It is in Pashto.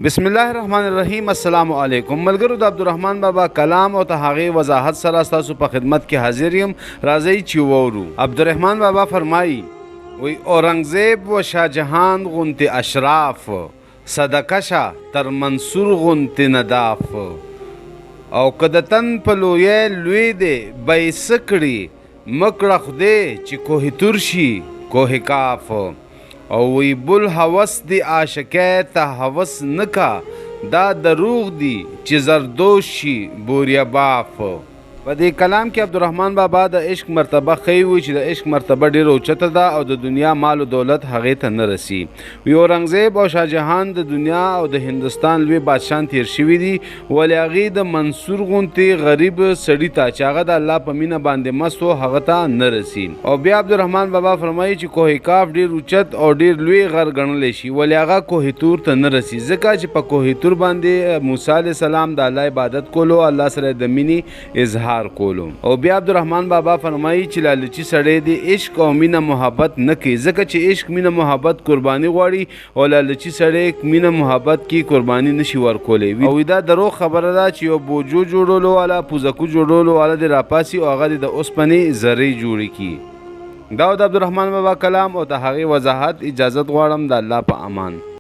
بسم الله الرحمن الرحیم. السلام علیکم ملګرو. د عبدالرحمن بابا کلام او ته هغې وضاحت سره ستاسو په خدمت کې حاضر یم. راځئ چې وورو. عبدالرحمن بابا فرمایي وی اورنګزیب و شاهجهان غونتې اشراف صدقه شه تر منصور غونتې نداف او که د تن په لویی لوی دی به یې څه کړي مکړه خدای چې کوه تور شي کوه کاف او وی بل هوس دی عاشقه ته هوس نکا دا دروغ دی چې زردوش شي بوریا باف. په دې کلام کې عبدالرحمن بابا د عشق مرتبه ښیي وي چې د عشق مرتبه ډېره اوچته ده او د دنیا مال او دولت هغې ته نه رسي. وی اورنګزیب او شاهجهان د دنیا او د هندوستان لوی بادشاهان تیر شوي دي ولې هغې د منصور غوندې غریب سړي ته چې هغه د الله په مینه باندې مست و هغه ته نه رسي. او بیا عبدالرحمن بابا فرمایي چې کوه کاف ډېر اوچت او ډېر لوی غر ګڼلی شي ولې هغه کوه تور ته نه رسي ځکه چې په کوه تور باندې موسی علیه السلام د الله عبادت کولو الله سره د مینې اظهار کولو. او بیا عبدالرحمن بابا فرمایي چې لالچي سړی دی عشق او مینه محبت نه کوي ځکه چې عشق مینه محبت قرباني غواړي او لالچي سړی مینه محبت کې قرباني نشي ورکولی. او دا دروغ خبره ده چې یو بوجو جوړولو والا پوزکو جوړولو والا د راپاسي او هغه د اوسپنې ذرې جوړې کړي. دا د عبدالرحمن بابا کلام او د هغې وضاحت. اجازت غواړم د الله په امان.